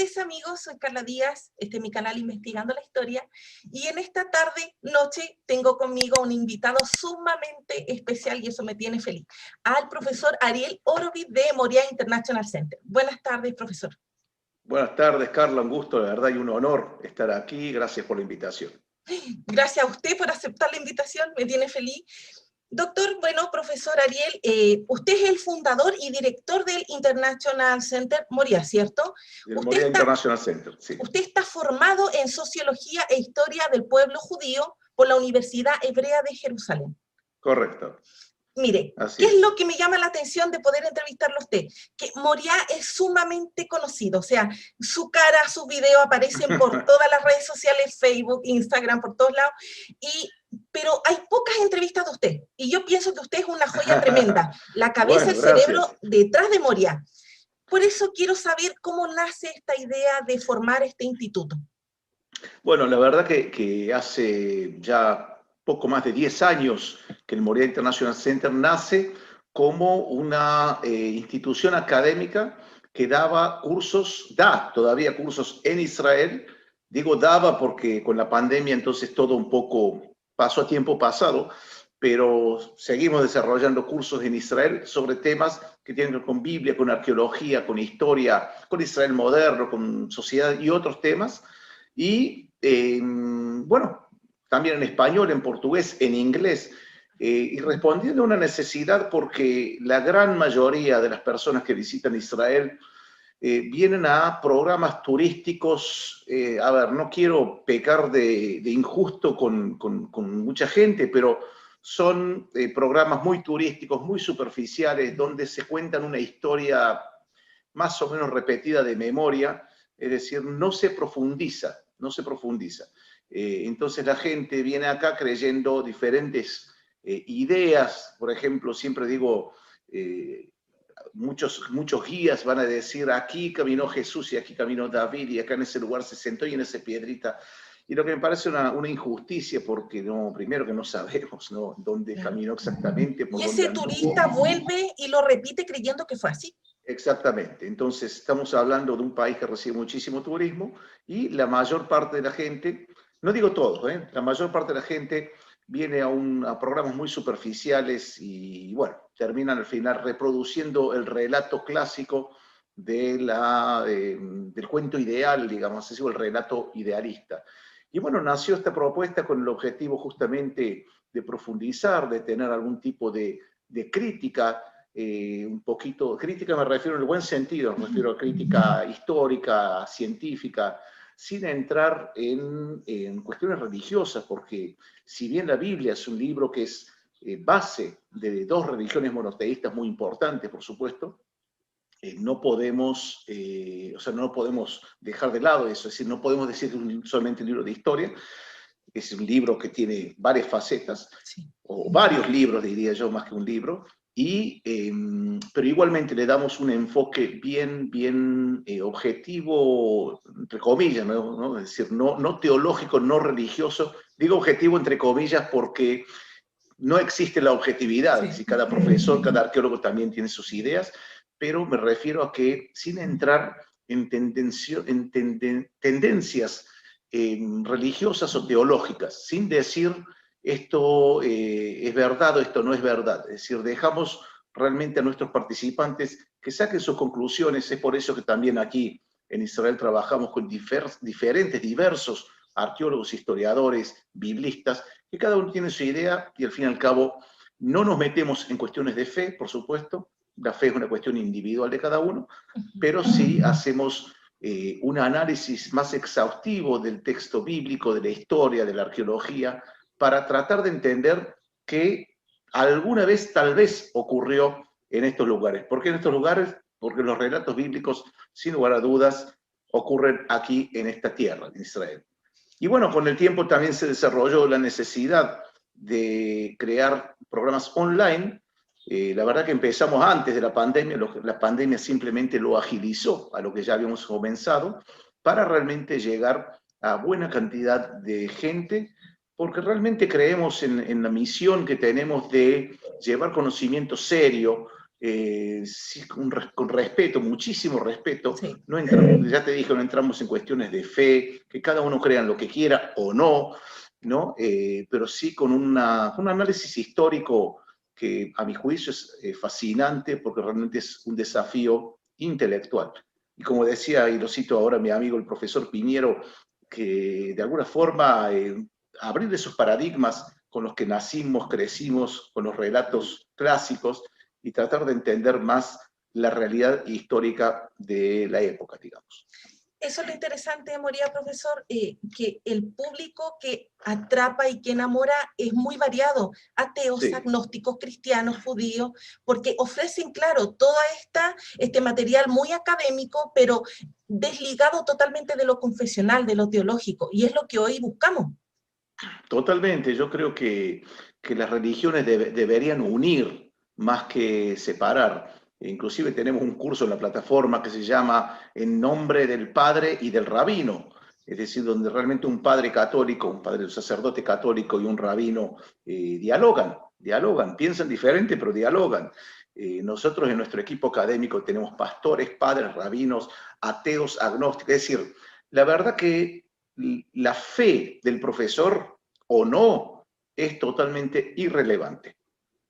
tardes, amigos, soy Carla Díaz, este es mi canal Investigando la Historia, y en esta tarde, noche, tengo conmigo un invitado sumamente especial, y eso me tiene feliz, al profesor Ariel Horowitz de Moriah International Center. Buenas tardes, profesor. Buenas tardes, Carla, un gusto, la verdad, y un honor estar aquí, gracias por la invitación. Gracias a usted por aceptar la invitación, me tiene feliz. Doctor, bueno, profesor Ariel, usted es el fundador y director del International Center Moriah, ¿cierto? Del Moriah International Center, sí. Usted está formado en Sociología e Historia del Pueblo Judío por la Universidad Hebrea de Jerusalén. Correcto. Mire, ¿qué es lo que me llama la atención de poder entrevistarlo a usted? Que Moriah es sumamente conocido, o sea, su cara, sus videos aparecen por todas las redes sociales, Facebook, Instagram, por todos lados, pero hay pocas entrevistas de usted, y yo pienso que usted es una joya tremenda, la cabeza, el cerebro detrás de Moriah. Por eso quiero saber cómo nace esta idea de formar este instituto. Bueno, la verdad que hace ya poco más de 10 años que el Moriah International Center nace como una institución académica que daba cursos, da todavía cursos en Israel. Digo daba porque con la pandemia entonces todo un poco pasó a tiempo pasado, pero seguimos desarrollando cursos en Israel sobre temas que tienen que ver con Biblia, con arqueología, con historia, con Israel moderno, con sociedad y otros temas. Y bueno, también en español, en portugués, en inglés, y respondiendo a una necesidad porque la gran mayoría de las personas que visitan Israel vienen a programas turísticos, a ver, no quiero pecar de injusto con mucha gente, pero son programas muy turísticos, muy superficiales, donde se cuentan una historia más o menos repetida de memoria, es decir, no se profundiza. Entonces la gente viene acá creyendo diferentes ideas. Por ejemplo, siempre digo, muchos guías van a decir, aquí caminó Jesús y aquí caminó David y acá en ese lugar se sentó y en esa piedrita. Y lo que me parece una injusticia, porque primero que no sabemos, ¿no?, dónde caminó exactamente. Y ese turista vuelve y lo repite creyendo que fue así. Exactamente. Entonces estamos hablando de un país que recibe muchísimo turismo y la mayor parte de la gente, no digo todos, la mayor parte de la gente viene a programas muy superficiales y bueno, terminan al final reproduciendo el relato clásico del cuento ideal, digamos así, o el relato idealista. Y bueno, nació esta propuesta con el objetivo justamente de profundizar, de tener algún tipo de crítica, un poquito, crítica me refiero en el buen sentido, me refiero a crítica histórica, científica, sin entrar en cuestiones religiosas, porque si bien la Biblia es un libro que es base de dos religiones monoteístas muy importantes, por supuesto, no podemos, no podemos dejar de lado eso, es decir, no podemos decir que es solamente un libro de historia, es un libro que tiene varias facetas, sí, o varios libros, diría yo, más que un libro, pero igualmente le damos un enfoque bien objetivo, entre comillas, ¿no? Es decir, no teológico, no religioso. Digo objetivo entre comillas porque no existe la objetividad. Sí. Si cada profesor, cada arqueólogo también tiene sus ideas, pero me refiero a que sin entrar en tendencias religiosas o teológicas, sin decir esto es verdad o esto no es verdad. Es decir, dejamos realmente a nuestros participantes que saquen sus conclusiones. Es por eso que también aquí en Israel trabajamos con diversos arqueólogos, historiadores, biblistas, que cada uno tiene su idea y al fin y al cabo no nos metemos en cuestiones de fe, por supuesto. La fe es una cuestión individual de cada uno, pero sí hacemos un análisis más exhaustivo del texto bíblico, de la historia, de la arqueología, para tratar de entender que alguna vez tal vez ocurrió en estos lugares. ¿Por qué en estos lugares? Porque los relatos bíblicos, sin lugar a dudas, ocurren aquí en esta tierra, en Israel. Y bueno, con el tiempo también se desarrolló la necesidad de crear programas online. La verdad que empezamos antes de la pandemia simplemente lo agilizó a lo que ya habíamos comenzado para realmente llegar a buena cantidad de gente, porque realmente creemos en la misión que tenemos de llevar conocimiento serio, sí, con respeto, muchísimo respeto. Sí. No entramos, ya te dije, no entramos en cuestiones de fe, que cada uno crea en lo que quiera o no, ¿no? Pero sí con un análisis histórico que a mi juicio es fascinante porque realmente es un desafío intelectual. Y como decía, y lo cito ahora mi amigo el profesor Piñero, que de alguna forma abrir esos paradigmas con los que nacimos, crecimos, con los relatos clásicos, y tratar de entender más la realidad histórica de la época, digamos. Eso es lo interesante de Moria, profesor, que el público que atrapa y que enamora es muy variado, ateos, Sí. agnósticos, cristianos, judíos, porque ofrecen, claro, todo este material muy académico, pero desligado totalmente de lo confesional, de lo teológico, y es lo que hoy buscamos. Totalmente, yo creo que las religiones deberían unir más que separar. Inclusive tenemos un curso en la plataforma que se llama En nombre del Padre y del Rabino, es decir, donde realmente un padre católico, un sacerdote católico y un rabino dialogan, piensan diferente, pero dialogan. Nosotros en nuestro equipo académico tenemos pastores, padres, rabinos, ateos, agnósticos, es decir, la verdad que la fe del profesor o no es totalmente irrelevante.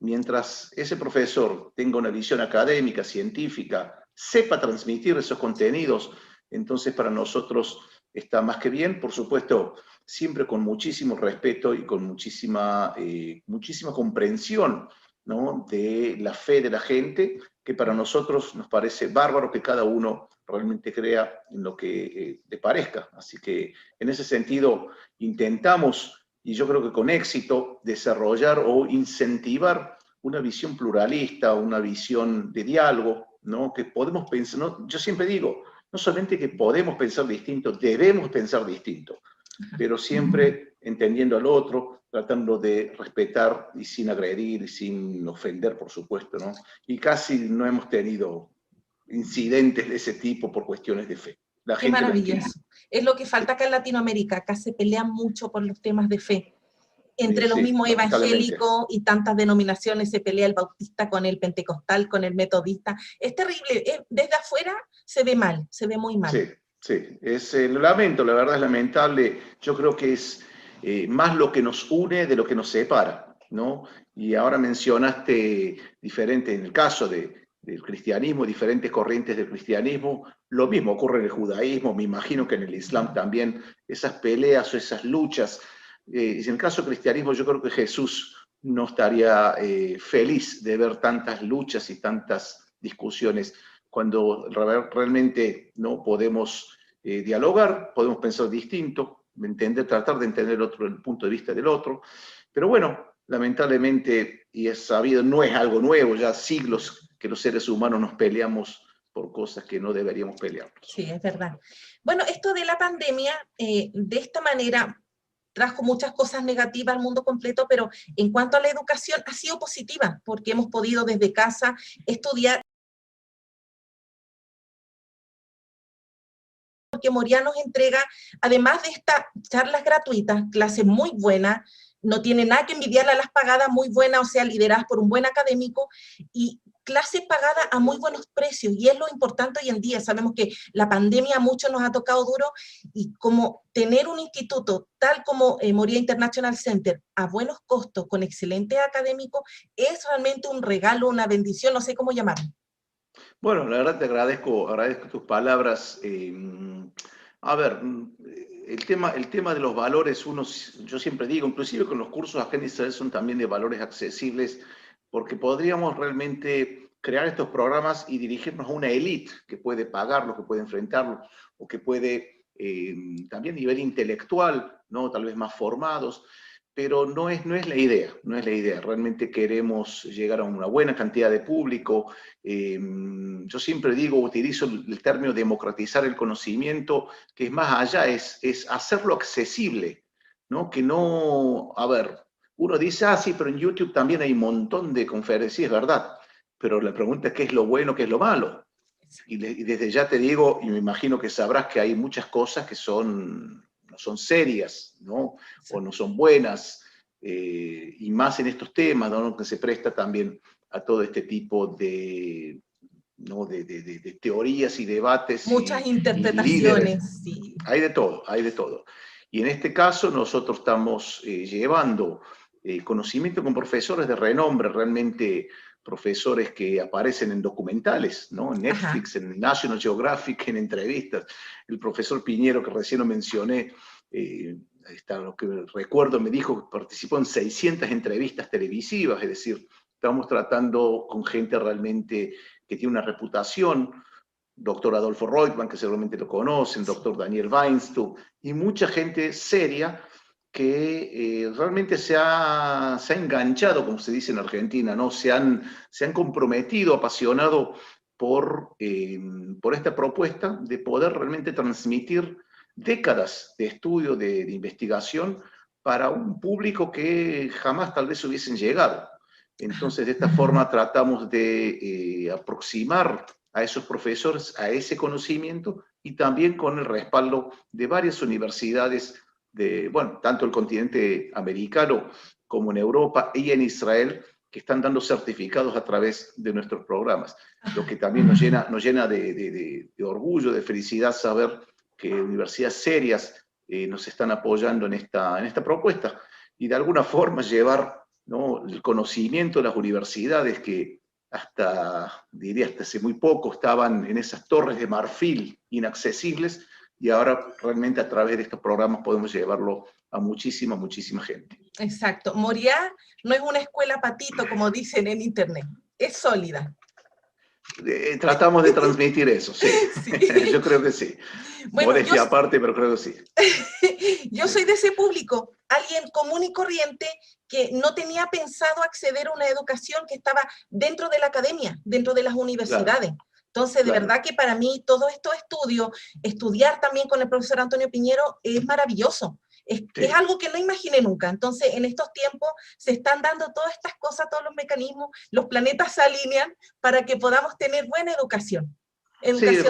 Mientras ese profesor tenga una visión académica, científica, sepa transmitir esos contenidos, entonces para nosotros está más que bien, por supuesto, siempre con muchísimo respeto y con muchísima comprensión, ¿no?, de la fe de la gente, que para nosotros nos parece bárbaro que cada uno realmente crea en lo que le parezca. Así que en ese sentido intentamos, y yo creo que con éxito, desarrollar o incentivar una visión pluralista, una visión de diálogo, ¿no?, que podemos pensar, ¿no? Yo siempre digo, no solamente que podemos pensar distinto, debemos pensar distinto, pero siempre entendiendo al otro, tratando de respetar y sin agredir y sin ofender, por supuesto, ¿no? Y casi no hemos tenido incidentes de ese tipo por cuestiones de fe. La Qué gente lo entiende. maravilloso. Es lo que falta acá en Latinoamérica. Acá se pelean mucho por los temas de fe. Entre los Sí, mismos lamentablemente. evangélicos y tantas denominaciones se pelea el bautista con el pentecostal, con el metodista. Es terrible. Desde afuera se ve mal, se ve muy mal. Sí, sí. Lo lamento, la verdad es lamentable. Yo creo que es más lo que nos une de lo que nos separa, ¿no? Y ahora mencionaste diferente, en el caso del cristianismo, diferentes corrientes del cristianismo. Lo mismo ocurre en el judaísmo, me imagino que en el islam también, esas peleas o esas luchas. En el caso del cristianismo, yo creo que Jesús no estaría feliz de ver tantas luchas y tantas discusiones cuando realmente no podemos dialogar, podemos pensar distinto, tratar de entender el punto de vista del otro. Pero bueno, lamentablemente, y es sabido, no es algo nuevo, ya siglos que los seres humanos nos peleamos por cosas que no deberíamos pelear. Sí, es verdad. Bueno, esto de la pandemia, de esta manera, trajo muchas cosas negativas al mundo completo, pero en cuanto a la educación ha sido positiva, porque hemos podido desde casa estudiar. Porque Moria nos entrega, además de estas charlas gratuitas, clases muy buenas, no tiene nada que envidiarle a las pagadas, muy buenas, o sea, lideradas por un buen académico, y clases pagadas a muy buenos precios, y es lo importante hoy en día. Sabemos que la pandemia a muchos nos ha tocado duro, y como tener un instituto tal como Moria International Center, a buenos costos, con excelentes académicos, es realmente un regalo, una bendición, no sé cómo llamarlo. Bueno, la verdad te agradezco tus palabras. A ver, el tema de los valores, yo siempre digo, inclusive con los cursos acá en Israel son también de valores accesibles, porque podríamos realmente crear estos programas y dirigirnos a una élite que puede pagarlo, que puede enfrentarlo, o que puede también a nivel intelectual, ¿no?, tal vez más formados. Pero no es la idea, no es la idea. Realmente queremos llegar a una buena cantidad de público. Yo siempre digo, utilizo el término democratizar el conocimiento, que es más allá, es hacerlo accesible, ¿no? Que no, a ver, uno dice, sí, pero en YouTube también hay un montón de conferencias, sí, es verdad, pero la pregunta es qué es lo bueno, qué es lo malo. Y desde ya te digo, y me imagino que sabrás que hay muchas cosas que no son serias, ¿no? O no son buenas. y más en estos temas, ¿no? Que se presta también a todo este tipo de, ¿no? de teorías y debates Muchas y líderes. interpretaciones, sí. Hay de todo, hay de todo. Y en este caso nosotros estamos llevando conocimiento con profesores de renombre, realmente profesores que aparecen en documentales, ¿no? En Netflix, en National Geographic, en entrevistas. El profesor Piñero, que recién lo mencioné, lo que recuerdo, me dijo que participó en 600 entrevistas televisivas, es decir, estamos tratando con gente realmente que tiene una reputación, doctor Adolfo Reutemann, que seguramente lo conocen, doctor Daniel Weinstock, y mucha gente seria que realmente se ha enganchado, como se dice en Argentina, ¿no? Se han comprometido, apasionado por esta propuesta de poder realmente transmitir décadas de estudio, de investigación, para un público que jamás tal vez hubiesen llegado. Entonces, de esta forma tratamos de aproximar a esos profesores a ese conocimiento y también con el respaldo de varias universidades de, bueno, tanto el continente americano como en Europa y en Israel, que están dando certificados a través de nuestros programas. Lo que también nos llena de orgullo, de felicidad saber que universidades serias nos están apoyando en esta propuesta y de alguna forma llevar, ¿no? El conocimiento de las universidades que diría hasta hace muy poco, estaban en esas torres de marfil inaccesibles, y ahora realmente a través de estos programas podemos llevarlo a muchísima, muchísima gente. Exacto. Moriá no es una escuela patito, como dicen en internet, es sólida. Tratamos de transmitir eso, sí. Sí. Yo creo que sí. Bueno, modestia aparte, pero creo que sí. Yo soy de ese público, alguien común y corriente que no tenía pensado acceder a una educación que estaba dentro de la academia, dentro de las universidades. Claro. Entonces, de verdad que para mí todos estos estudios, estudiar también con el profesor Antonio Piñero es maravilloso. Es algo que no imaginé nunca. Entonces, en estos tiempos se están dando todas estas cosas, todos los mecanismos, los planetas se alinean para que podamos tener buena educación. Sí,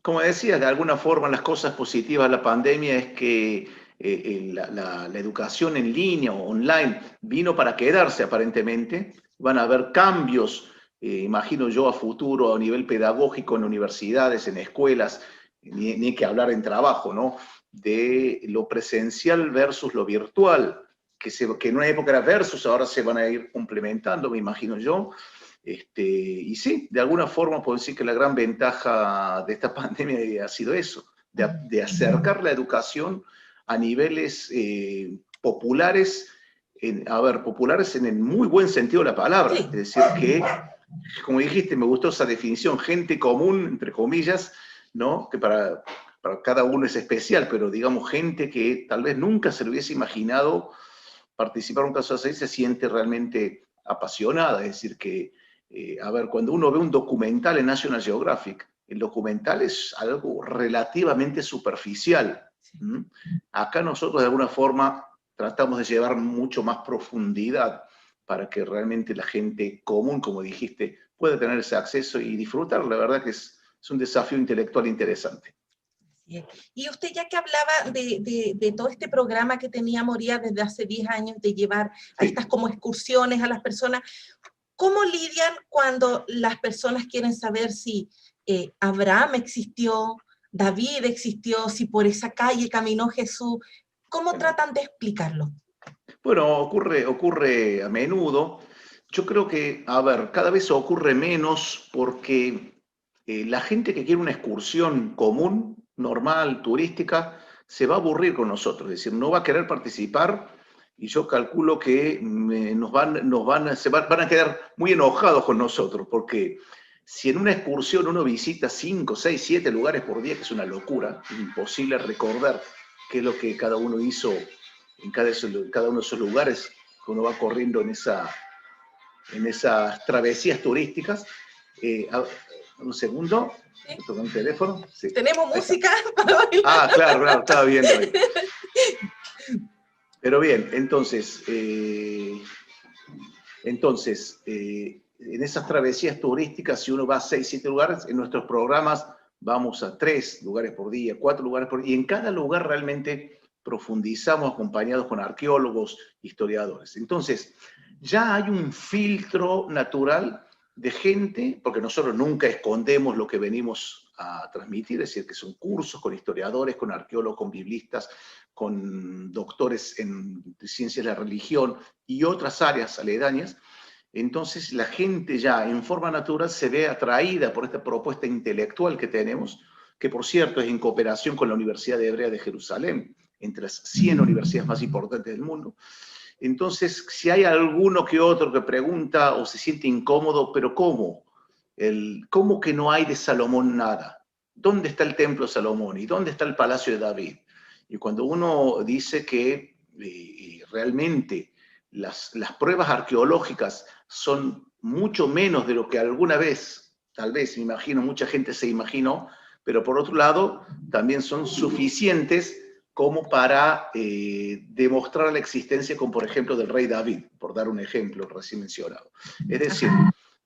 como decías, de alguna forma las cosas positivas de la pandemia es que la educación en línea o online vino para quedarse aparentemente. Van a haber cambios, imagino yo, a futuro a nivel pedagógico en universidades, en escuelas, ni hay que hablar en trabajo, ¿no? De lo presencial versus lo virtual, que en una época era versus, ahora se van a ir complementando, me imagino yo. Y sí, de alguna forma puedo decir que la gran ventaja de esta pandemia ha sido eso, de acercar la educación a niveles populares, populares en el muy buen sentido de la palabra. Sí. Es decir, que, como dijiste, me gustó esa definición, gente común, entre comillas, ¿no? Que para cada uno es especial, pero digamos gente que tal vez nunca se lo hubiese imaginado participar en un caso así, se siente realmente apasionada. Es decir, que cuando uno ve un documental en National Geographic, el documental es algo relativamente superficial. Acá nosotros de alguna forma tratamos de llevar mucho más profundidad para que realmente la gente común, como dijiste, pueda tener ese acceso y disfrutar. La verdad que es un desafío intelectual interesante. Y usted, ya que hablaba de todo este programa que tenía Moriá desde hace 10 años, de llevar a estas como excursiones a las personas, ¿cómo lidian cuando las personas quieren saber si Abraham existió, David existió, si por esa calle caminó Jesús? ¿Cómo tratan de explicarlo? Bueno, ocurre a menudo. Yo creo que, cada vez ocurre menos porque la gente que quiere una excursión común, normal, turística, se va a aburrir con nosotros, es decir, no va a querer participar, y yo calculo que van a quedar muy enojados con nosotros, porque si en una excursión uno visita 5, 6, 7 lugares por día, que es una locura, es imposible recordar qué es lo que cada uno hizo en cada uno de esos lugares que uno va corriendo en esas travesías turísticas. Un segundo, toca un teléfono. Sí. ¿Tenemos música? Claro, estaba viendo ahí. Pero bien, entonces, en esas travesías turísticas, si uno va a 6, 7 lugares, en nuestros programas vamos a 3 lugares por día, 4 lugares por día, y en cada lugar realmente profundizamos acompañados con arqueólogos, historiadores. Entonces, ya hay un filtro natural de gente, porque nosotros nunca escondemos lo que venimos a transmitir, es decir, que son cursos con historiadores, con arqueólogos, con biblistas, con doctores en ciencias de la religión y otras áreas aledañas. Entonces la gente ya en forma natural se ve atraída por esta propuesta intelectual que tenemos, que por cierto es en cooperación con la Universidad Hebrea de Jerusalén, entre las 100 universidades más importantes del mundo. Entonces, si hay alguno que otro que pregunta o se siente incómodo, ¿pero cómo? ¿Cómo que no hay de Salomón nada? ¿Dónde está el templo de Salomón? ¿Y dónde está el palacio de David? Y cuando uno dice que realmente las pruebas arqueológicas son mucho menos de lo que alguna vez, tal vez, me imagino, mucha gente se imaginó, pero por otro lado, también son suficientes como para demostrar la existencia, como por ejemplo del rey David, por dar un ejemplo recién mencionado. Es decir,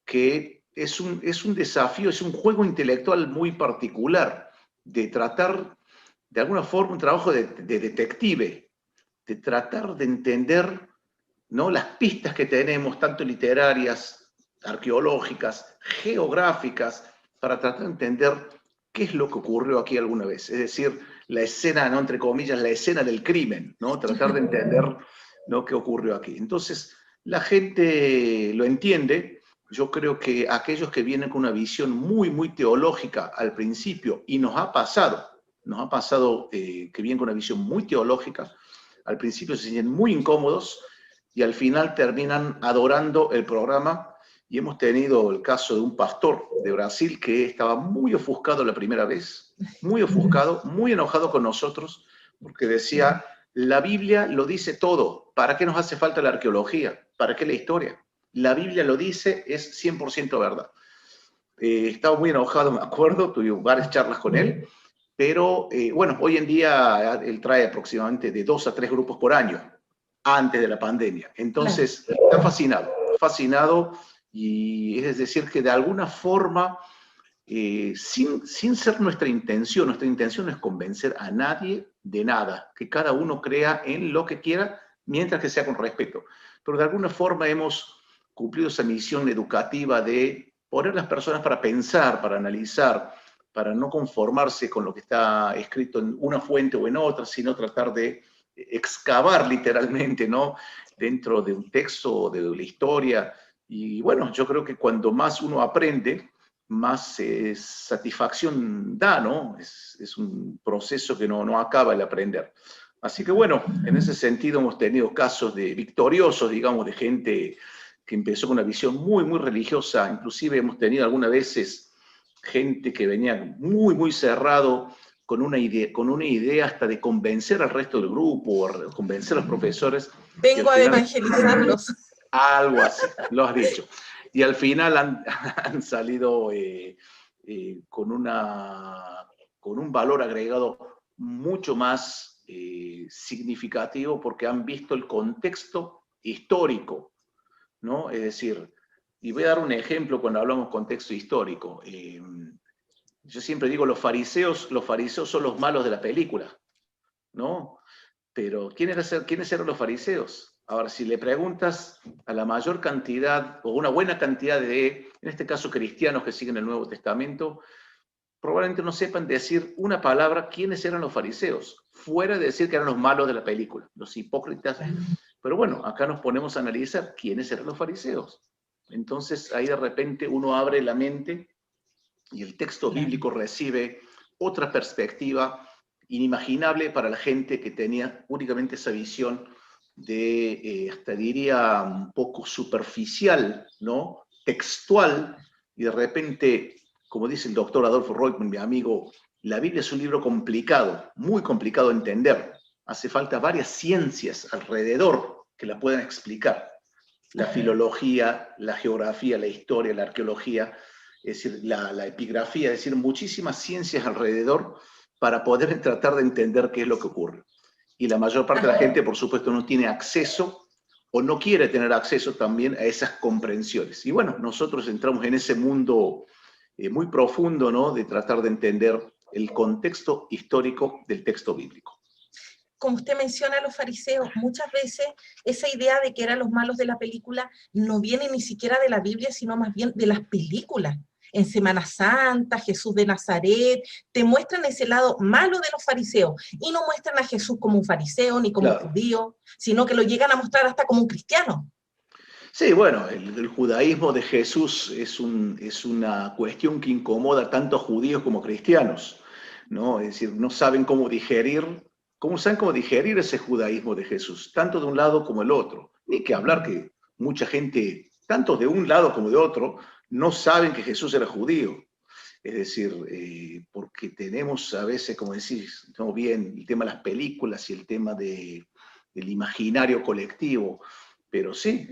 que es un desafío, es un juego intelectual muy particular de tratar, de alguna forma, un trabajo de detective, de tratar de entender, ¿no?, las pistas que tenemos, tanto literarias, arqueológicas, geográficas, para tratar de entender qué es lo que ocurrió aquí alguna vez. Es decir, la escena, ¿no?, entre comillas, la escena del crimen, ¿no? Tratar de entender, ¿no?, qué ocurrió aquí. Entonces, la gente lo entiende. Yo creo que aquellos que vienen con una visión muy, muy teológica al principio, y nos ha pasado que vienen con una visión muy teológica, al principio se sienten muy incómodos y al final terminan adorando el programa. Y hemos tenido el caso de un pastor de Brasil que estaba muy ofuscado la primera vez, muy ofuscado, muy enojado con nosotros, porque decía, la Biblia lo dice todo, ¿para qué nos hace falta la arqueología? ¿Para qué la historia? La Biblia lo dice, es 100% verdad. Estaba muy enojado, me acuerdo, tuve varias charlas con él, pero bueno, hoy en día él trae aproximadamente de 2 a 3 grupos por año, antes de la pandemia. Entonces, está fascinado, y es decir, que de alguna forma, sin ser nuestra intención no es convencer a nadie de nada, que cada uno crea en lo que quiera, mientras que sea con respeto. Pero de alguna forma hemos cumplido esa misión educativa de poner a las personas para pensar, para analizar, para no conformarse con lo que está escrito en una fuente o en otra, sino tratar de excavar literalmente, ¿no?, dentro de un texto, de la historia. Y bueno, yo creo que cuando más uno aprende, más satisfacción da, ¿no? Es un proceso que no acaba el aprender. Así que bueno, en ese sentido hemos tenido casos victoriosos, digamos, de gente que empezó con una visión muy, muy religiosa. Inclusive hemos tenido algunas veces gente que venía muy, muy cerrado, con una idea hasta de convencer al resto del grupo, o convencer a los profesores. Vengo a evangelizarlos. Algo así, lo has dicho. Y al final han salido con un valor agregado mucho más significativo, porque han visto el contexto histórico, ¿no? Es decir, y voy a dar un ejemplo cuando hablamos contexto histórico. Yo siempre digo, los fariseos son los malos de la película, ¿no? Pero ¿quiénes eran los fariseos? Ahora, si le preguntas a la mayor cantidad, o una buena cantidad de, en este caso, cristianos que siguen el Nuevo Testamento, probablemente no sepan decir una palabra quiénes eran los fariseos, fuera de decir que eran los malos de la película, los hipócritas. Pero bueno, acá nos ponemos a analizar quiénes eran los fariseos. Entonces, ahí de repente uno abre la mente y el texto bíblico recibe otra perspectiva inimaginable para la gente que tenía únicamente esa visión de, hasta diría, un poco superficial, ¿no?, textual, y de repente, como dice el doctor Adolfo Roitman, mi amigo, la Biblia es un libro complicado, muy complicado de entender. Hace falta varias ciencias alrededor que la puedan explicar. La filología, la geografía, la historia, la arqueología, es decir, la epigrafía, es decir, muchísimas ciencias alrededor para poder tratar de entender qué es lo que ocurre. Y la mayor parte de la gente, por supuesto, no tiene acceso o no quiere tener acceso también a esas comprensiones. Y bueno, nosotros entramos en ese mundo muy profundo, ¿no?, de tratar de entender el contexto histórico del texto bíblico. como usted menciona a los fariseos, muchas veces esa idea de que eran los malos de la película no viene ni siquiera de la Biblia, sino más bien de las películas. En Semana Santa, Jesús de Nazaret, te muestran ese lado malo de los fariseos, y no muestran a Jesús como un fariseo, ni como un judío, sino que lo llegan a mostrar hasta como un cristiano. Sí, bueno, el judaísmo de Jesús es una cuestión que incomoda tanto a judíos como a cristianos, ¿no? Es decir, no saben cómo digerir ese judaísmo de Jesús, tanto de un lado como el otro. Ni que hablar que mucha gente, tanto de un lado como de otro, no saben que Jesús era judío. Es decir, porque tenemos a veces, como decís, no bien el tema de las películas y el tema del imaginario colectivo, pero sí,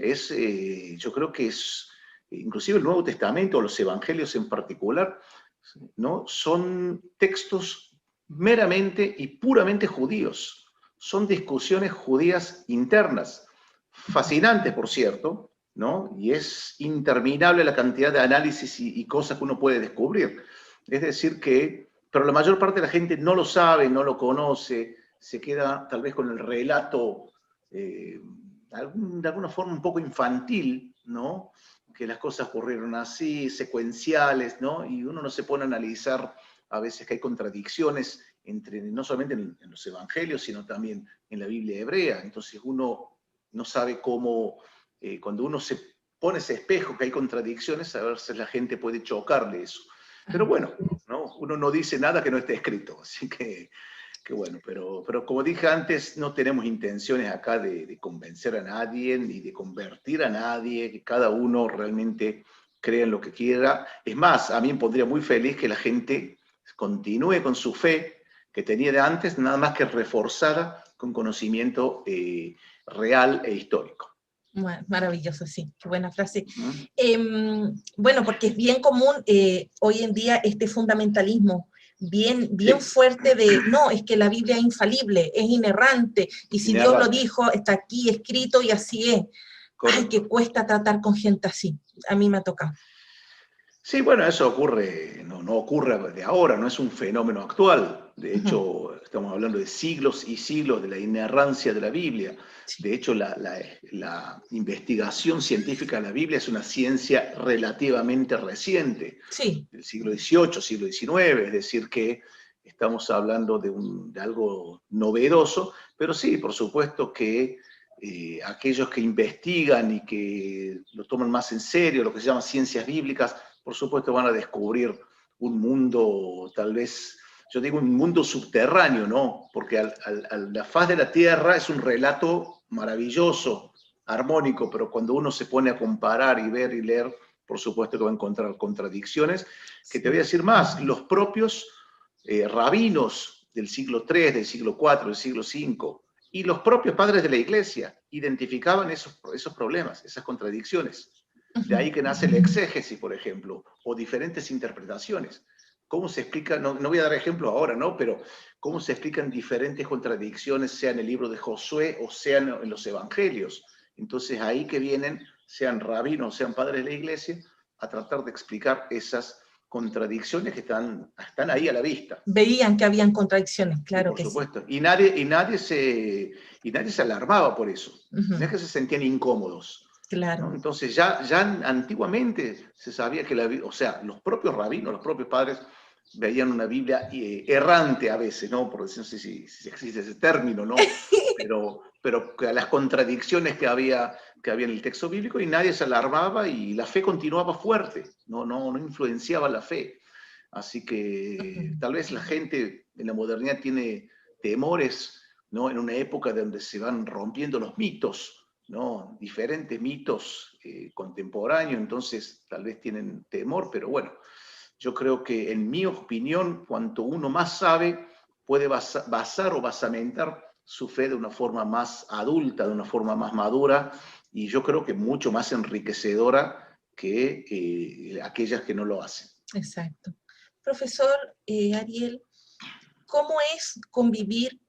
yo creo que es, inclusive el Nuevo Testamento, los Evangelios en particular, ¿no? Son textos meramente y puramente judíos. Son discusiones judías internas, fascinantes, por cierto, ¿no? Y es interminable la cantidad de análisis y cosas que uno puede descubrir. Es decir pero la mayor parte de la gente no lo sabe, no lo conoce, se queda tal vez con el relato de alguna forma un poco infantil, ¿no? Que las cosas ocurrieron así, secuenciales, ¿no? Y uno no se pone a analizar a veces que hay contradicciones no solamente en los evangelios, sino también en la Biblia hebrea. Entonces uno no sabe cómo, cuando uno se pone ese espejo que hay contradicciones, a veces la gente puede chocarle eso. Pero bueno, ¿no? Uno no dice nada que no esté escrito, así que bueno, pero como dije antes, no tenemos intenciones acá de convencer a nadie, ni de convertir a nadie, que cada uno realmente crea en lo que quiera. Es más, a mí me pondría muy feliz que la gente continúe con su fe que tenía de antes, nada más que reforzada con conocimiento real e histórico. Maravilloso, sí, qué buena frase. Bueno, porque es bien común hoy en día este fundamentalismo bien fuerte de, no, es que la Biblia es infalible, es inerrante, y si Dios lo dijo, está aquí escrito y así es. Correcto. Ay, que cuesta tratar con gente así, a mí me ha tocado. Sí, bueno, eso ocurre, no ocurre de ahora, no es un fenómeno actual. De hecho, estamos hablando de siglos y siglos de la inerrancia de la Biblia. De hecho, la investigación científica de la Biblia es una ciencia relativamente reciente, del siglo XVIII, siglo XIX, es decir, que estamos hablando de algo novedoso, pero sí, por supuesto que aquellos que investigan y que lo toman más en serio, lo que se llama ciencias bíblicas, por supuesto van a descubrir un mundo, tal vez, yo digo un mundo subterráneo, ¿no? Porque la faz de la Tierra es un relato maravilloso, armónico, pero cuando uno se pone a comparar y ver y leer, por supuesto que va a encontrar contradicciones, que te voy a decir más, los propios rabinos del siglo III, del siglo IV, del siglo V, y los propios padres de la Iglesia identificaban esos problemas, esas contradicciones. De ahí que nace la exégesis, por ejemplo, o diferentes interpretaciones. ¿Cómo se explica? No voy a dar ejemplo ahora, ¿no? Pero ¿cómo se explican diferentes contradicciones, sea en el libro de Josué o sean en los evangelios? Entonces ahí que vienen, sean rabinos, sean padres de la Iglesia, a tratar de explicar esas contradicciones que están ahí a la vista. Veían que habían contradicciones, claro que sí. Por supuesto. Y nadie se alarmaba por eso. No es que se sentían incómodos. Claro. ¿No? Entonces ya antiguamente se sabía que los propios rabinos, los propios padres veían una Biblia errante a veces, ¿no? Por decir, no sé si existe ese término, ¿no? Pero que las contradicciones que había en el texto bíblico, y nadie se alarmaba y la fe continuaba fuerte, no influenciaba la fe. Así que tal vez la gente en la modernidad tiene temores, ¿no? En una época donde se van rompiendo los mitos, ¿no? Diferentes mitos contemporáneos, entonces tal vez tienen temor, pero bueno, yo creo que en mi opinión, cuanto uno más sabe, puede basar o basamentar su fe de una forma más adulta, de una forma más madura, y yo creo que mucho más enriquecedora que aquellas que no lo hacen. Exacto. Profesor Ariel, ¿cómo es convivir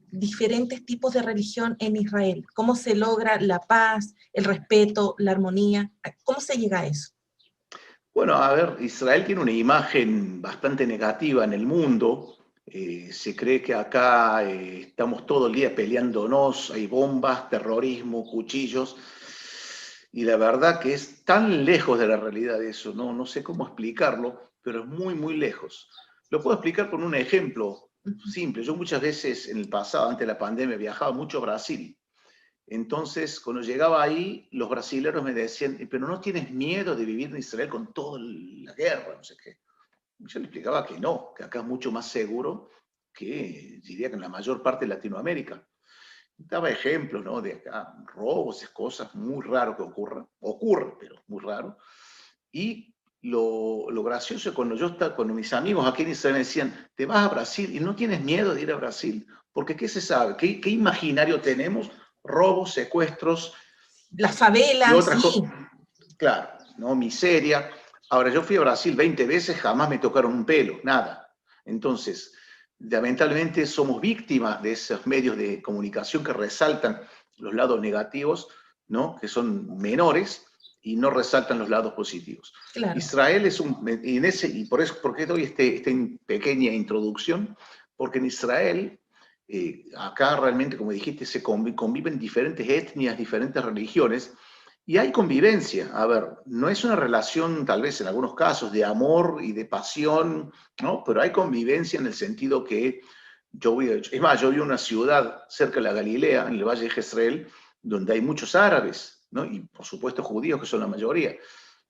diferentes tipos de religión en Israel? ¿Cómo se logra la paz, el respeto, la armonía? ¿Cómo se llega a eso? Bueno, a ver, Israel tiene una imagen bastante negativa en el mundo, Se cree que acá estamos todo el día peleándonos, hay bombas, terrorismo, cuchillos, y la verdad que es tan lejos de la realidad eso, no sé cómo explicarlo, pero es muy, muy lejos. Lo puedo explicar con un ejemplo simple. Yo muchas veces en el pasado, antes de la pandemia, viajaba mucho a Brasil. Entonces, cuando llegaba ahí, los brasileños me decían, pero ¿no tienes miedo de vivir en Israel con toda la guerra? No sé qué. Yo le explicaba que no, que acá es mucho más seguro que, diría que en la mayor parte de Latinoamérica. Daba ejemplos, ¿no? De acá, robos, cosas muy raro que ocurran. Ocurre, pero muy raro. Y lo gracioso es cuando mis amigos aquí en Israel me decían, te vas a Brasil y no tienes miedo de ir a Brasil, porque ¿qué se sabe? ¿Qué imaginario tenemos? Robos, secuestros Las y favelas, otras sí. cosas. Claro, ¿no? Miseria. Ahora, yo fui a Brasil 20 veces, jamás me tocaron un pelo, nada. Entonces, lamentablemente somos víctimas de esos medios de comunicación que resaltan los lados negativos, ¿no? Que son menores, y no resaltan los lados positivos. Claro. Israel es y por eso, ¿por qué doy esta pequeña introducción? Porque en Israel, acá realmente, como dijiste, se conviven diferentes etnias, diferentes religiones, y hay convivencia. A ver, no es una relación, tal vez en algunos casos, de amor y de pasión, ¿no? Pero hay convivencia en el sentido que es más, yo vi una ciudad cerca de la Galilea, en el Valle de Jezreel, donde hay muchos árabes, ¿no? Y por supuesto judíos, que son la mayoría.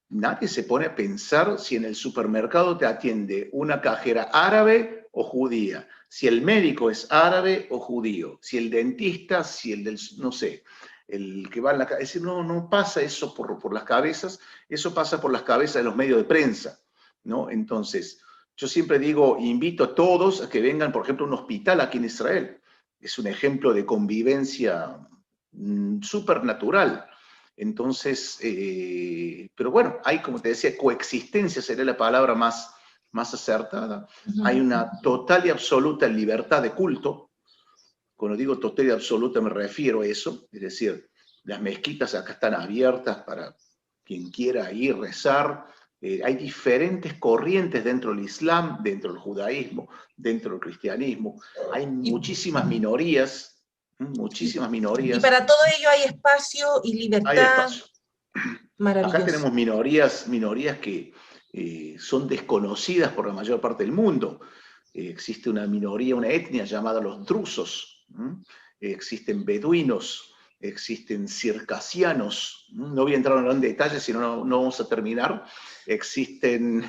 Nadie se pone a pensar si en el supermercado te atiende una cajera árabe o judía, si el médico es árabe o judío, si el dentista, si el del, no sé, el que va en la cabeza. Es decir, no pasa eso por las cabezas, eso pasa por las cabezas de los medios de prensa, ¿no? Entonces, yo siempre digo, invito a todos a que vengan, por ejemplo, a un hospital aquí en Israel. Es un ejemplo de convivencia súper natural. Entonces, pero bueno, hay, como te decía, coexistencia sería la palabra más acertada. Hay una total y absoluta libertad de culto. Cuando digo total y absoluta me refiero a eso, es decir, las mezquitas acá están abiertas para quien quiera ir, rezar. Hay diferentes corrientes dentro del Islam, dentro del judaísmo, dentro del cristianismo. Hay muchísimas minorías. Muchísimas minorías. Y para todo ello hay espacio y libertad. Hay espacio. Maravilloso. Acá tenemos minorías que son desconocidas por la mayor parte del mundo. Existe una minoría, una etnia llamada los drusos. Existen beduinos, existen circasianos. No voy a entrar en detalles, si no vamos a terminar. Existen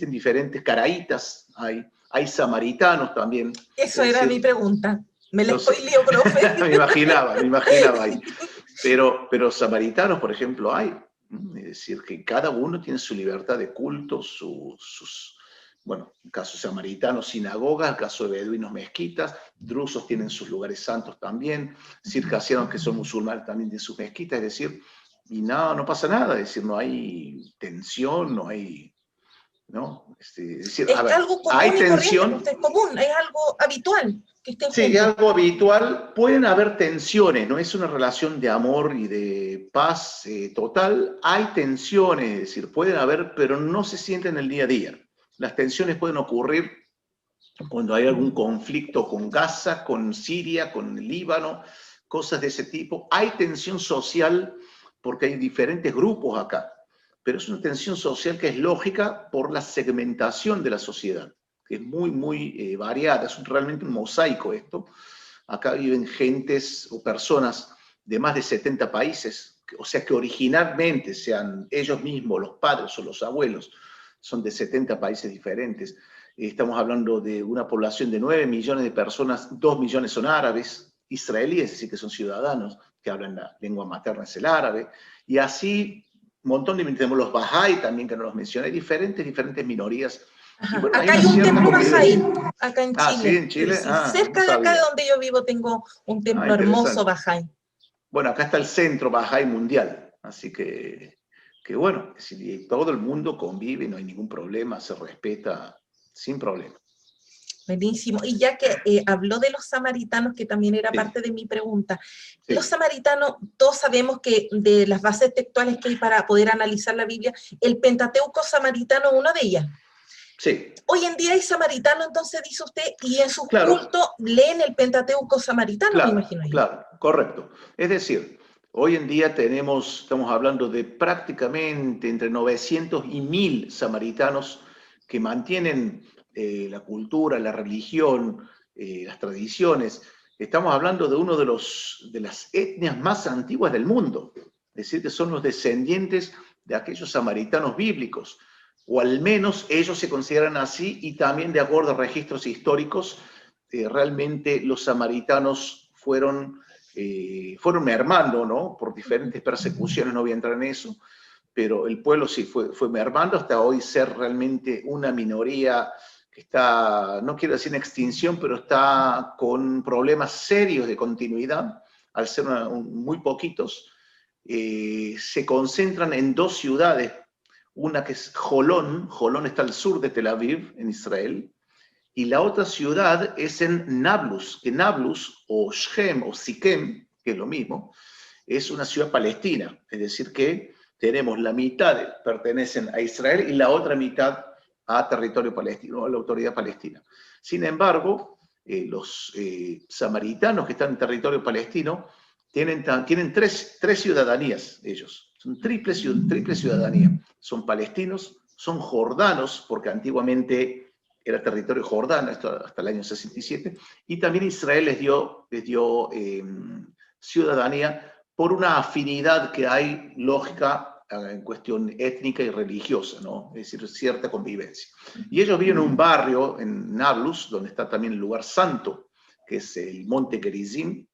diferentes caraítas, hay samaritanos también. Eso era mi pregunta. Me la spoileó, profe. me imaginaba ahí. Pero samaritanos, por ejemplo, hay. Es decir, que cada uno tiene su libertad de culto, bueno, en caso de samaritanos, sinagogas, en caso de beduinos, mezquitas, drusos tienen sus lugares santos también, circasianos que son musulmanes también tienen sus mezquitas, es decir, y no pasa nada, es decir, no hay tensión, no hay... ¿no? Es decir, es algo común, hay tensión. Es común, es algo habitual. Que estén sí, es algo habitual. Pueden haber tensiones, no es una relación de amor y de paz total. Hay tensiones, es decir, pueden haber, pero no se sienten en el día a día. Las tensiones pueden ocurrir cuando hay algún conflicto con Gaza, con Siria, con el Líbano, cosas de ese tipo. Hay tensión social porque hay diferentes grupos acá, pero es una tensión social que es lógica por la segmentación de la sociedad, que es muy, muy variada, es realmente un mosaico esto. Acá viven gentes o personas de más de 70 países, o sea que originalmente sean ellos mismos, los padres o los abuelos, son de 70 países diferentes. Estamos hablando de una población de 9 millones de personas, 2 millones son árabes, israelíes, es decir, que son ciudadanos, que hablan la lengua materna es el árabe, y así un montón de, tenemos los Bahá'í también, que no los mencioné, diferentes minorías. Bueno, acá hay un templo Bahá'í, acá en Chile. ¿Sí, en Chile? Sí, cerca de acá de donde yo vivo tengo un templo hermoso Bahá'í. Bueno, acá está el centro Bahá'í mundial, así que bueno, si todo el mundo convive, no hay ningún problema, se respeta sin problema. Buenísimo. Y ya que habló de los samaritanos, que también era parte de mi pregunta, los samaritanos, todos sabemos que de las bases textuales que hay para poder analizar la Biblia, el Pentateuco samaritano es una de ellas. Sí. Hoy en día hay samaritano, entonces dice usted, y en sus Claro. cultos leen el Pentateuco samaritano, Claro, me imagino yo. claro, correcto. Es decir, hoy en día estamos hablando de prácticamente entre 900 y 1000 samaritanos que mantienen la cultura, la religión, las tradiciones. Estamos hablando de uno de las etnias más antiguas del mundo. Es decir, que son los descendientes de aquellos samaritanos bíblicos, o al menos ellos se consideran así, y también de acuerdo a registros históricos, realmente los samaritanos fueron mermando, ¿no? Por diferentes persecuciones, no voy a entrar en eso, pero el pueblo sí fue mermando hasta hoy ser realmente una minoría que está, no quiero decir en extinción, pero está con problemas serios de continuidad, al ser muy poquitos. Se concentran en 2 ciudades, una que es Jolón está al sur de Tel Aviv, en Israel, y la otra ciudad es en Nablus, que Nablus, o Shem, o Siquem, que es lo mismo, es una ciudad palestina, es decir que tenemos la mitad pertenecen a Israel y la otra mitad a territorio palestino, a la autoridad palestina. Sin embargo, los samaritanos que están en territorio palestino tienen 3 ciudadanías ellos, son triple ciudadanía, son palestinos, son jordanos, porque antiguamente era territorio jordano, hasta el año 67, y también Israel les dio ciudadanía por una afinidad que hay lógica en cuestión étnica y religiosa, ¿no? Es decir, cierta convivencia. Y ellos viven en un barrio en Nablus, donde está también el lugar santo, que es el Monte Gerizim.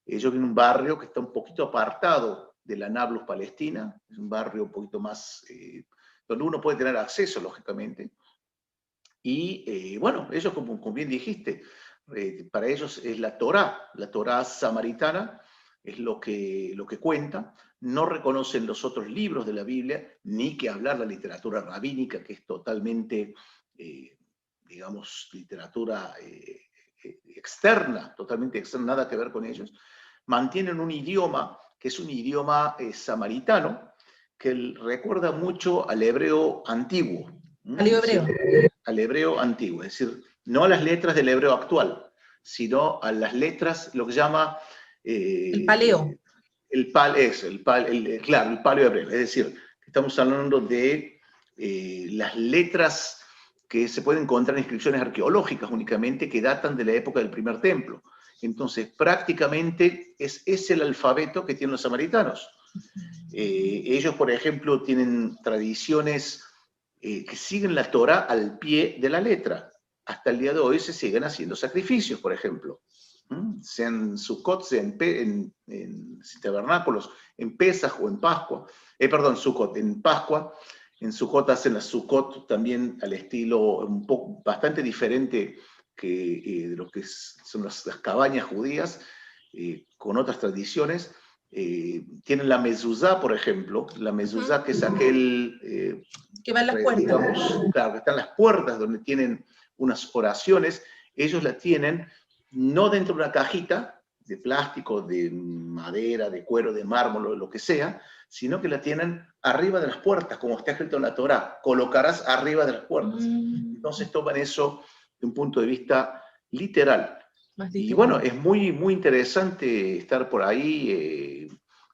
Ellos viven en un barrio que está un poquito apartado de la Nablus palestina, es un barrio un poquito más, donde uno puede tener acceso, lógicamente. Y bueno, ellos, como bien dijiste, para ellos es la Torá samaritana, es lo que cuenta. No reconocen los otros libros de la Biblia, ni que hablar la literatura rabínica, que es totalmente, digamos, literatura externa, totalmente externa, nada que ver con ellos. Mantienen un idioma que es un idioma samaritano, que recuerda mucho al hebreo antiguo. Al hebreo. Al hebreo antiguo, es decir, no a las letras del hebreo actual, sino a las letras, lo que llama... el paleo. Claro, el paleo hebreo, es decir, estamos hablando de las letras que se pueden encontrar en inscripciones arqueológicas únicamente, que datan de la época del primer templo. Entonces, prácticamente es el alfabeto que tienen los samaritanos. Ellos, por ejemplo, tienen tradiciones que siguen la Torá al pie de la letra. Hasta el día de hoy se siguen haciendo sacrificios, por ejemplo. Sean Sukkot, sean en tabernáculos, en Pesaj o en Pascua. Sukkot, en Pascua. En Sukkot hacen las Sukkot también al estilo un poco bastante diferente que de lo que son las cabañas judías, con otras tradiciones. Tienen la mezuzá, por ejemplo, la mezuzá que es aquel... que va en las puertas. Digamos, claro, que están las puertas donde tienen unas oraciones, ellos la tienen no dentro de una cajita de plástico, de madera, de cuero, de mármol o lo que sea, sino que la tienen arriba de las puertas, como está escrito en la Torá, colocarás arriba de las puertas. Entonces toman eso de un punto de vista literal. Y bueno, es muy, muy interesante estar por ahí.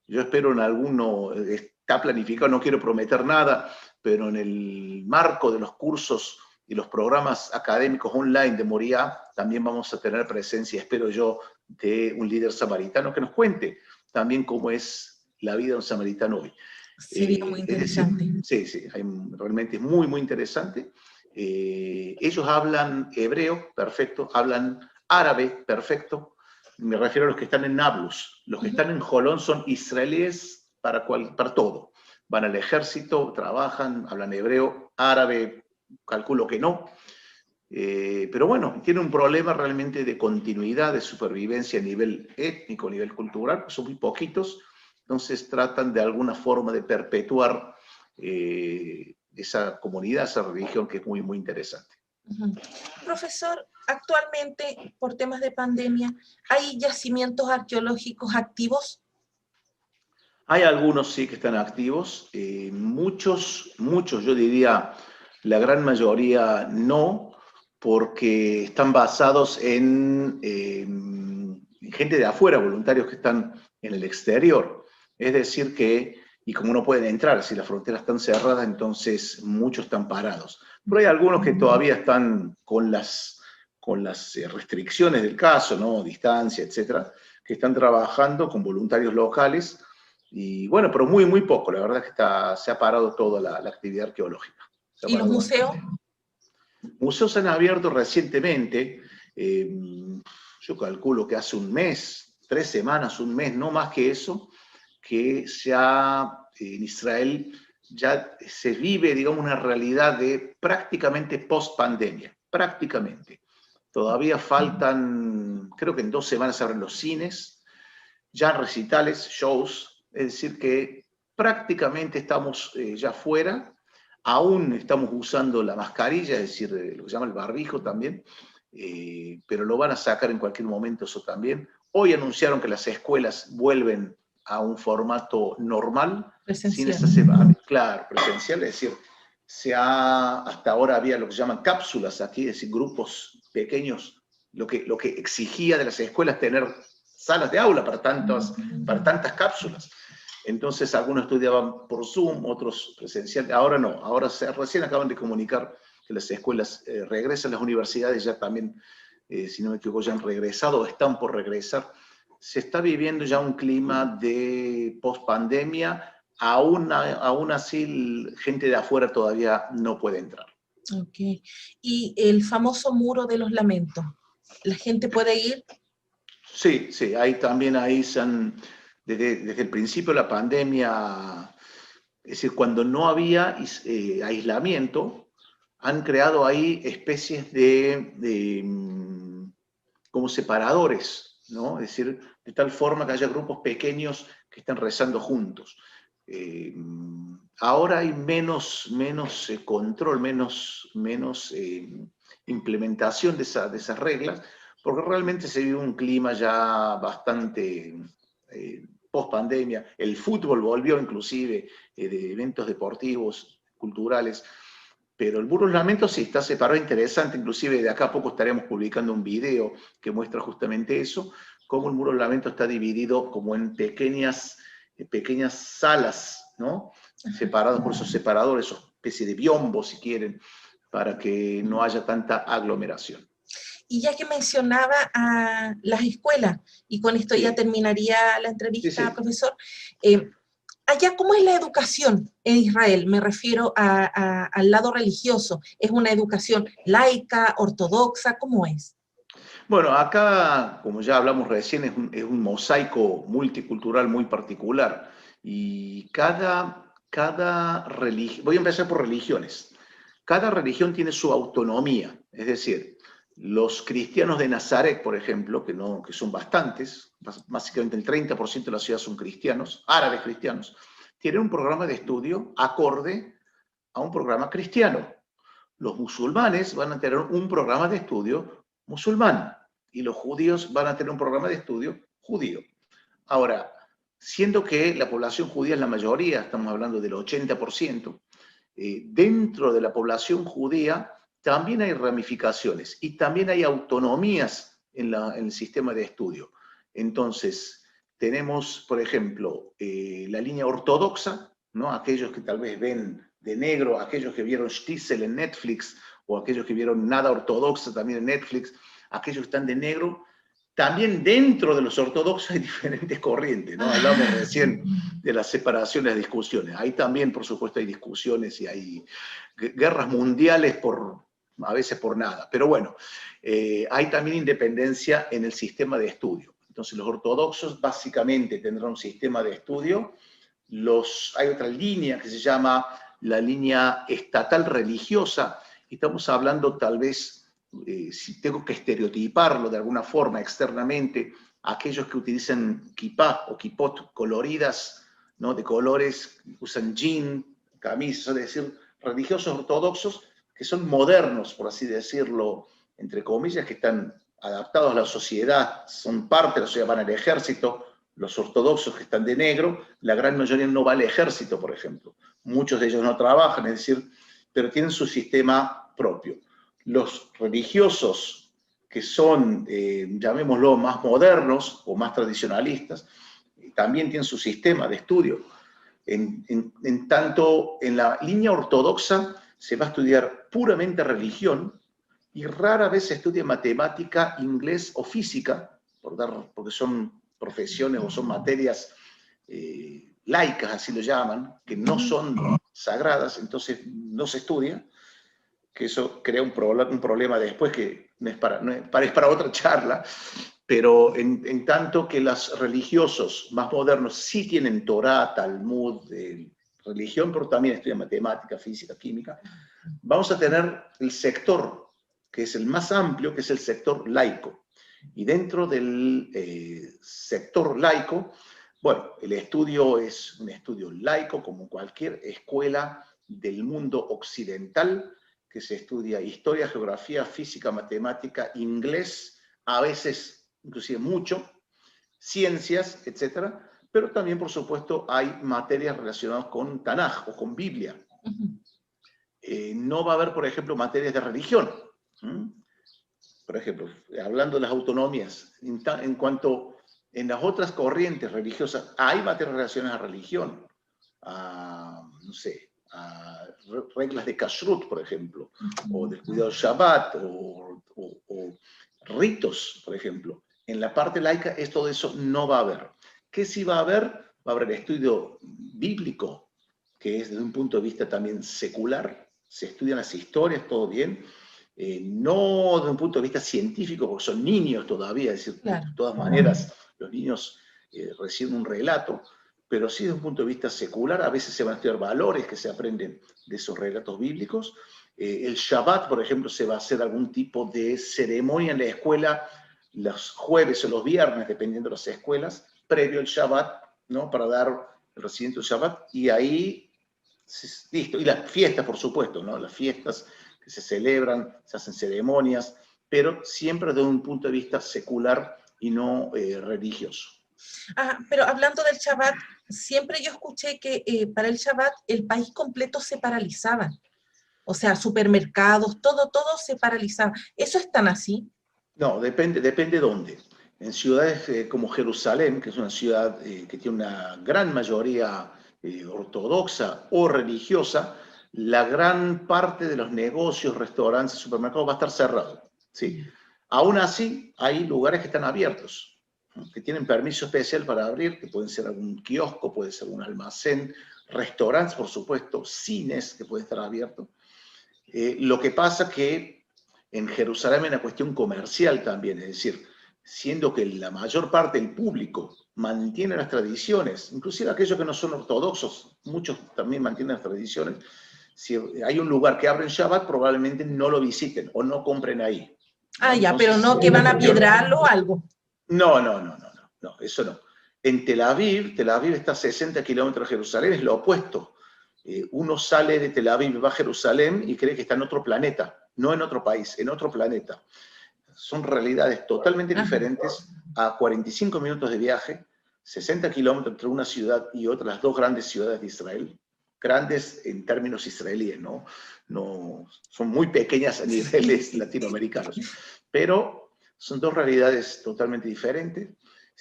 Yo espero en alguno, está planificado, no quiero prometer nada, pero en el marco de los cursos y los programas académicos online de Moriah, también vamos a tener presencia, espero yo, de un líder samaritano que nos cuente también cómo es la vida de un samaritano hoy. Sería muy interesante. Sí, realmente es muy, muy interesante. Ellos hablan hebreo, perfecto, hablan árabe, perfecto. Me refiero a los que están en Nablus. Los que están en Jolón son israelíes para todo. Van al ejército, trabajan, hablan hebreo, árabe, calculo que no. Pero bueno, tiene un problema realmente de continuidad, de supervivencia a nivel étnico, a nivel cultural, son muy poquitos, entonces tratan de alguna forma de perpetuar esa comunidad, esa religión que es muy, muy interesante. Profesor, actualmente, por temas de pandemia, ¿hay yacimientos arqueológicos activos? Hay algunos sí que están activos, muchos, yo diría La gran mayoría no, porque están basados en gente de afuera, voluntarios que están en el exterior. Es decir que, y como no pueden entrar, si las fronteras están cerradas, entonces muchos están parados. Pero hay algunos que todavía están con las restricciones del caso, ¿no? Distancia, etcétera, que están trabajando con voluntarios locales, y bueno, pero muy, muy poco. La verdad es que se ha parado toda la actividad arqueológica. ¿Y los museos? Museos han abierto recientemente, yo calculo que hace un mes, 3 semanas, un mes, no más que eso, que en Israel ya se vive, digamos, una realidad de prácticamente post-pandemia, prácticamente. Todavía faltan, creo que en 2 semanas abren los cines, ya recitales, shows, es decir que prácticamente estamos ya fuera. Aún estamos usando la mascarilla, es decir, lo que se llama el barbijo también, pero lo van a sacar en cualquier momento eso también. Hoy anunciaron que las escuelas vuelven a un formato normal. Presencial. Claro, presencial, es decir, hasta ahora había lo que se llaman cápsulas aquí, es decir, grupos pequeños, lo que exigía de las escuelas tener salas de aula para tantas cápsulas. Entonces algunos estudiaban por Zoom, otros presencial. Ahora no, ahora recién acaban de comunicar que las escuelas regresan, las universidades ya también, si no me equivoco, ya han regresado o están por regresar. Se está viviendo ya un clima de post-pandemia, aún así gente de afuera todavía no puede entrar. Ok. ¿Y el famoso muro de los lamentos? ¿La gente puede ir? Sí, ahí desde el principio de la pandemia, es decir, cuando no había aislamiento, han creado ahí especies de como separadores, ¿no? Es decir, de tal forma que haya grupos pequeños que están rezando juntos. Ahora hay menos control, menos implementación de esas reglas, porque realmente se vive un clima ya bastante post-pandemia. El fútbol volvió inclusive de eventos deportivos, culturales, pero el Muro de los Lamentos sí está separado, interesante, inclusive de acá a poco estaremos publicando un video que muestra justamente eso, cómo el Muro de los Lamentos está dividido como en pequeñas salas, ¿no? Separados por esos separadores, esa especie de biombos, si quieren, para que no haya tanta aglomeración. Y ya que mencionaba a las escuelas, y con esto ya terminaría la entrevista, profesor, allá, ¿cómo es la educación en Israel? Me refiero al lado religioso. ¿Es una educación laica, ortodoxa? ¿Cómo es? Bueno, acá, como ya hablamos recién, es un mosaico multicultural muy particular. Y cada religión, voy a empezar por religiones. Cada religión tiene su autonomía, es decir, los cristianos de Nazaret, por ejemplo, que son bastantes, básicamente el 30% de la ciudad son cristianos, árabes cristianos, tienen un programa de estudio acorde a un programa cristiano. Los musulmanes van a tener un programa de estudio musulmán y los judíos van a tener un programa de estudio judío. Ahora, siendo que la población judía es la mayoría, estamos hablando del 80%, dentro de la población judía también hay ramificaciones y también hay autonomías en el sistema de estudio. Entonces, tenemos, por ejemplo, la línea ortodoxa, ¿no? Aquellos que tal vez ven de negro, aquellos que vieron Shtisel en Netflix, o aquellos que vieron Nada Ortodoxa también en Netflix, aquellos que están de negro. También dentro de los ortodoxos hay diferentes corrientes, ¿no? Hablamos recién de las separaciones, las discusiones. Ahí también, por supuesto, hay discusiones y hay guerras mundiales a veces por nada. Pero bueno, hay también independencia en el sistema de estudio. Entonces, los ortodoxos básicamente tendrán un sistema de estudio. Hay otra línea que se llama la línea estatal religiosa. Estamos hablando tal vez, si tengo que estereotiparlo de alguna forma externamente, aquellos que utilizan kipá o kipot coloridas, ¿no? De colores, usan jean, camisas, es decir, religiosos ortodoxos que son modernos, por así decirlo, entre comillas, que están adaptados a la sociedad, son parte de la sociedad, van al ejército. Los ortodoxos que están de negro, la gran mayoría no va al ejército, por ejemplo. Muchos de ellos no trabajan, es decir, pero tienen su sistema propio. Los religiosos que son, llamémoslo, más modernos o más tradicionalistas, también tienen su sistema de estudio. En tanto, en la línea ortodoxa se va a estudiar puramente religión y rara vez se estudia matemática, inglés o física, porque son profesiones o son materias laicas, así lo llaman, que no son sagradas, entonces no se estudia, que eso crea un problema después que es para otra charla, pero en tanto que los religiosos más modernos sí tienen Torá, Talmud, religión, pero también estudian matemática, física, química, vamos a tener el sector que es el más amplio, que es el sector laico. Y dentro del sector laico, bueno, el estudio es un estudio laico como cualquier escuela del mundo occidental, que se estudia historia, geografía, física, matemática, inglés, a veces inclusive mucho, ciencias, etcétera, pero también, por supuesto, hay materias relacionadas con Tanaj o con Biblia. No va a haber, por ejemplo, materias de religión. Por ejemplo, hablando de las autonomías, en cuanto en las otras corrientes religiosas, hay materias relacionadas a religión, no sé, a reglas de kashrut, por ejemplo, o del cuidado del Shabbat, o ritos, por ejemplo. En la parte laica, todo eso no va a haber. ¿Qué sí va a haber? Va a haber el estudio bíblico, que es desde un punto de vista también secular. Se estudian las historias, todo bien. No desde un punto de vista científico, porque son niños todavía, es decir, claro, de todas maneras, los niños reciben un relato, pero sí desde un punto de vista secular, a veces se van a estudiar valores que se aprenden de esos relatos bíblicos. El Shabbat, por ejemplo, se va a hacer algún tipo de ceremonia en la escuela los jueves o los viernes, dependiendo de las escuelas, previo al Shabbat, ¿no? Para dar el recibimiento del Shabbat, y ahí, listo. Y las fiestas, por supuesto, ¿no? Las fiestas que se celebran, se hacen ceremonias, pero siempre desde un punto de vista secular y no religioso. Pero hablando del Shabbat, siempre yo escuché que para el Shabbat el país completo se paralizaba. O sea, supermercados, todo se paralizaba. ¿Eso es tan así? No, depende dónde. En ciudades como Jerusalén, que es una ciudad que tiene una gran mayoría ortodoxa o religiosa, la gran parte de los negocios, restaurantes, supermercados va a estar cerrado. ¿Sí? Aún así, hay lugares que están abiertos, ¿no? Que tienen permiso especial para abrir, que pueden ser algún kiosco, puede ser un almacén, restaurantes, por supuesto, cines que pueden estar abiertos. Lo que pasa que en Jerusalén hay una cuestión comercial también, es decir, siendo que la mayor parte del público mantiene las tradiciones, inclusive aquellos que no son ortodoxos, muchos también mantienen las tradiciones. Si hay un lugar que abre en Shabbat, probablemente no lo visiten o no compren ahí. Ya, entonces, pero no que van a piedrarlo o algo. No, eso no. En Tel Aviv está a 60 kilómetros de Jerusalén, es lo opuesto. Uno sale de Tel Aviv, va a Jerusalén y cree que está en otro planeta, no en otro país, en otro planeta. Son realidades totalmente diferentes, a 45 minutos de viaje, 60 kilómetros entre una ciudad y otra, las dos grandes ciudades de Israel, grandes en términos israelíes, no son muy pequeñas a niveles latinoamericanos, pero son dos realidades totalmente diferentes.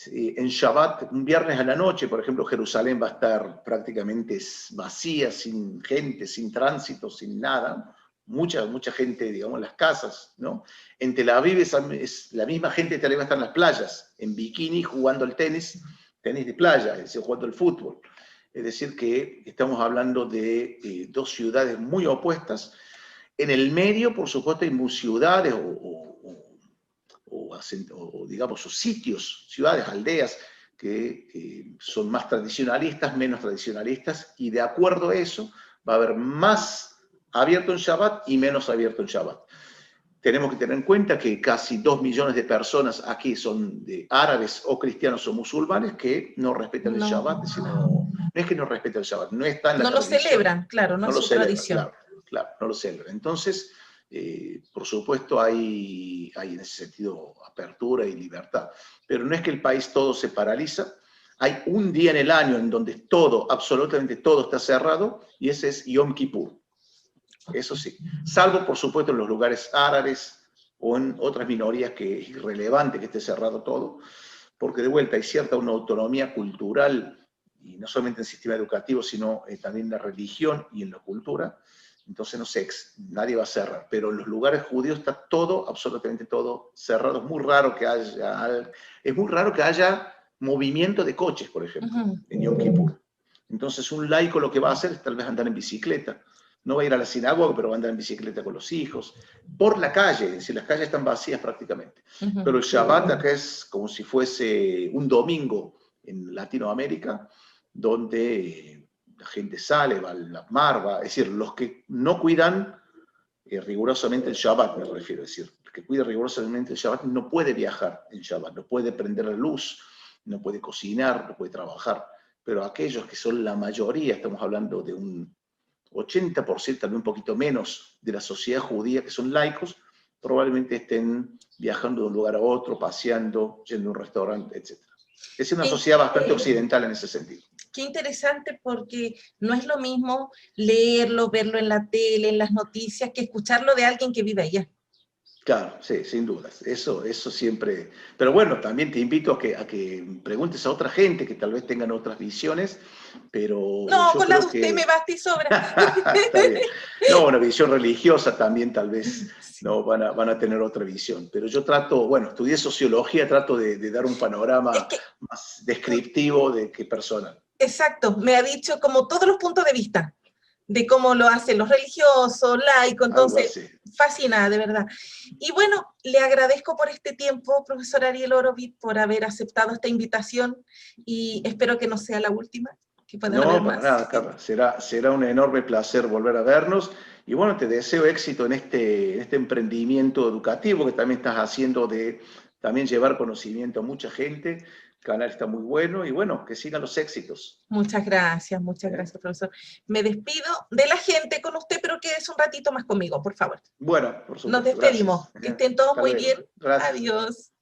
En Shabbat, un viernes a la noche, por ejemplo, Jerusalén va a estar prácticamente vacía, sin gente, sin tránsito, sin nada. Mucha gente, digamos, en las casas, ¿no? En Tel Aviv es la misma gente de Tel Aviv está en las playas, en bikini, jugando al tenis de playa, es decir, jugando al fútbol. Es decir, que estamos hablando de dos ciudades muy opuestas. En el medio, por supuesto, hay ciudades o digamos, o sitios, ciudades, aldeas, que son más tradicionalistas, menos tradicionalistas, y de acuerdo a eso va a haber más abierto en Shabbat y menos abierto en Shabbat. Tenemos que tener en cuenta que casi 2 millones de personas aquí son de árabes o cristianos o musulmanes que no respetan el Shabbat, sino, no es que no respetan el Shabbat, no está en la tradición. No lo celebran, claro, no es su tradición. Claro, no lo celebran. Entonces, por supuesto, hay en ese sentido apertura y libertad. Pero no es que el país todo se paraliza. Hay un día en el año en donde todo, absolutamente todo está cerrado, y ese es Yom Kippur. eso sí. Salvo, por supuesto, en los lugares árabes o en otras minorías que es irrelevante que esté cerrado todo, porque de vuelta hay cierta una autonomía cultural, y no solamente en el sistema educativo, sino también en la religión y en la cultura. Entonces, no sé, nadie va a cerrar, pero en los lugares judíos está todo, absolutamente todo cerrado. Es muy raro que haya movimiento de coches, por ejemplo, en Yom Kippur. Entonces, un laico lo que va a hacer es tal vez andar en bicicleta. No va a ir a la sinagoga, pero va a andar en bicicleta con los hijos. Por la calle, es decir, las calles están vacías prácticamente. Pero el Shabbat acá es como si fuese un domingo en Latinoamérica, donde la gente sale, va al mar, es decir, los que no cuidan rigurosamente el Shabbat, me refiero, es decir, el que cuida rigurosamente el Shabbat no puede viajar en Shabbat, no puede prender la luz, no puede cocinar, no puede trabajar, pero aquellos que son la mayoría, estamos hablando de un 80%, tal vez un poquito menos, de la sociedad judía que son laicos, probablemente estén viajando de un lugar a otro, paseando, yendo a un restaurante, etc. Es una sociedad bastante occidental en ese sentido. Qué interesante, porque no es lo mismo leerlo, verlo en la tele, en las noticias, que escucharlo de alguien que vive allá. Claro, sí, sin dudas. Eso siempre. Pero bueno, también te invito a que preguntes a otra gente que tal vez tengan otras visiones, pero. No, con la de usted me basta y sobra. Está bien. No, una visión religiosa también tal vez no van a tener otra visión. Pero yo trato, bueno, estudié sociología, trato de dar un panorama más descriptivo de qué persona. Exacto, me ha dicho como todos los puntos de vista, de cómo lo hacen los religiosos, laicos, entonces, fascinada, de verdad. Y bueno, le agradezco por este tiempo, profesor Ariel Horovitz, por haber aceptado esta invitación, y espero que no sea la última, que pueda haber más. No, para nada, Carla, será un enorme placer volver a vernos, y bueno, te deseo éxito en este emprendimiento educativo que también estás haciendo de también llevar conocimiento a mucha gente. El canal está muy bueno y bueno, que sigan los éxitos. Muchas gracias, profesor. Me despido de la gente con usted, pero quédese un ratito más conmigo, por favor. Bueno, por supuesto. Nos despedimos. Gracias. Que estén todos muy bien. Gracias. Adiós.